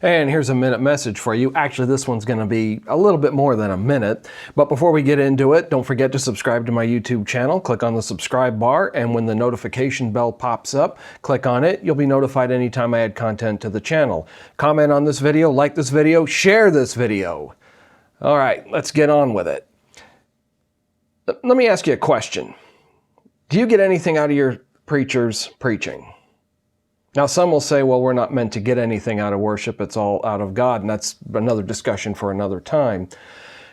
And here's a minute message for you. Actually, this one's going to be a little bit more than a minute. But before we get into it, don't forget to subscribe to my YouTube channel. Click on the subscribe bar, and when the notification bell pops up, click on it. You'll be notified anytime I add content to the channel. Comment on this video, like this video, share this video. All right, let's get on with it. Let me ask you a question. Do you get anything out of your preacher's preaching? Now, some will say, well, we're not meant to get anything out of worship. It's all out of God, and that's another discussion for another time.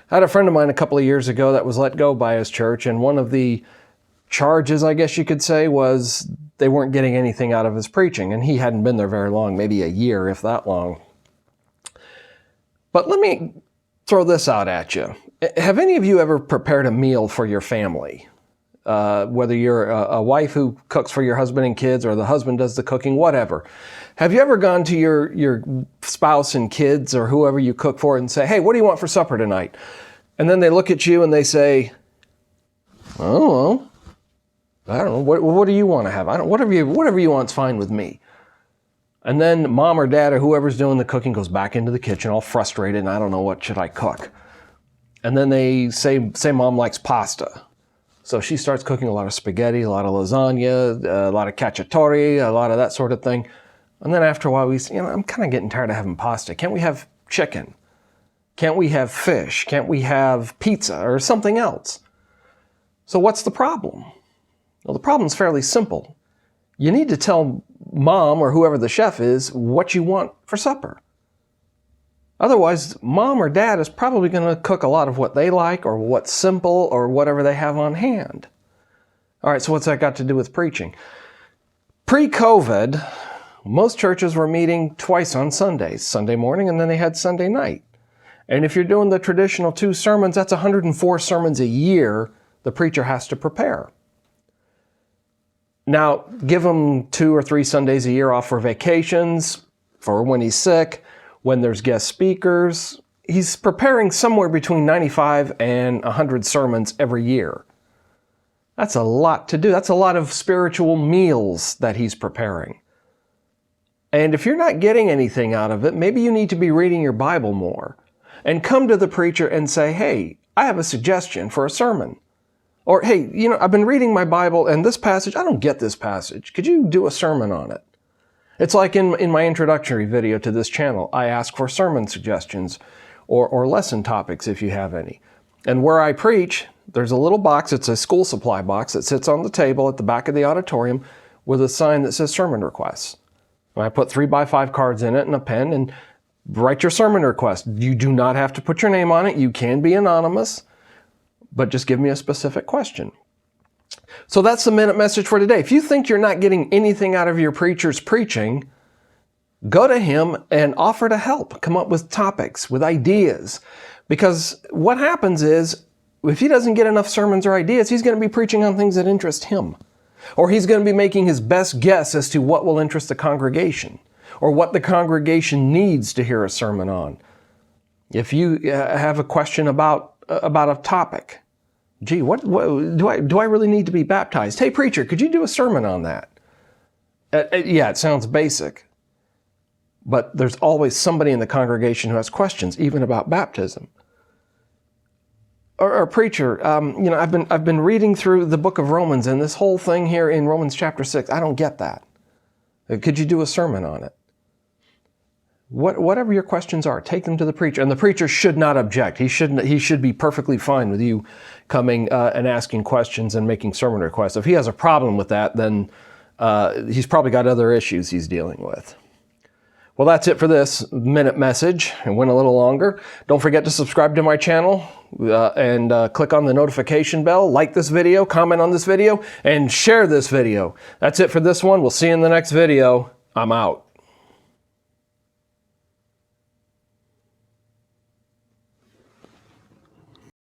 I had a friend of mine a couple of years ago that was let go by his church, and one of the charges, I guess you could say, was they weren't getting anything out of his preaching, and he hadn't been there very long, maybe a year, if that long. But let me throw this out at you. Have any of you ever prepared a meal for your family? Whether you're a wife who cooks for your husband and kids, or the husband does the cooking, whatever. Have you ever gone to your spouse and kids or whoever you cook for and say, hey, what do you want for supper tonight? And then they look at you and they say, oh, I don't know, what do you want to have? Whatever you want's fine with me. And then mom or dad or whoever's doing the cooking goes back into the kitchen all frustrated, and I don't know, what should I cook? And then they say mom likes pasta. So she starts cooking a lot of spaghetti, a lot of lasagna, a lot of cacciatore, a lot of that sort of thing. And then after a while we say, I'm kind of getting tired of having pasta. Can't we have chicken? Can't we have fish? Can't we have pizza or something else? So what's the problem? Well, the problem's fairly simple. You need to tell mom or whoever the chef is what you want for supper. Otherwise, mom or dad is probably going to cook a lot of what they like or what's simple or whatever they have on hand. All right, so what's that got to do with preaching? Pre-COVID, most churches were meeting twice on Sundays, Sunday morning and then they had Sunday night. And if you're doing the traditional 2 sermons, that's 104 sermons a year the preacher has to prepare. Now, give him 2 or 3 Sundays a year off for vacations, for when he's sick, when there's guest speakers. He's preparing somewhere between 95 and 100 sermons every year. That's a lot to do. That's a lot of spiritual meals that he's preparing. And if you're not getting anything out of it, maybe you need to be reading your Bible more and come to the preacher and say, hey, I have a suggestion for a sermon. Or, hey, I've been reading my Bible and this passage, I don't get this passage. Could you do a sermon on it? It's like in my introductory video to this channel, I ask for sermon suggestions or lesson topics if you have any. And where I preach, there's a little box, it's a school supply box that sits on the table at the back of the auditorium with a sign that says sermon requests. And I put 3x5 cards in it and a pen and write your sermon request. You do not have to put your name on it. You can be anonymous, but just give me a specific question. So that's the minute message for today. If you think you're not getting anything out of your preacher's preaching, go to him and offer to help. Come up with topics, with ideas. Because what happens is, if he doesn't get enough sermons or ideas, he's going to be preaching on things that interest him. Or he's going to be making his best guess as to what will interest the congregation, or what the congregation needs to hear a sermon on. If you have a question about a topic, gee, what do I really need to be baptized? Hey, preacher, could you do a sermon on that? Yeah, it sounds basic. But there's always somebody in the congregation who has questions, even about baptism. Or preacher, I've been reading through the book of Romans, and this whole thing here in Romans chapter 6, I don't get that. Could you do a sermon on it? Whatever your questions are, take them to the preacher. And the preacher should not object. He should be perfectly fine with you coming and asking questions and making sermon requests. If he has a problem with that, then he's probably got other issues he's dealing with. Well, that's it for this minute message. It went a little longer. Don't forget to subscribe to my channel and click on the notification bell. Like this video, comment on this video, and share this video. That's it for this one. We'll see you in the next video. I'm out.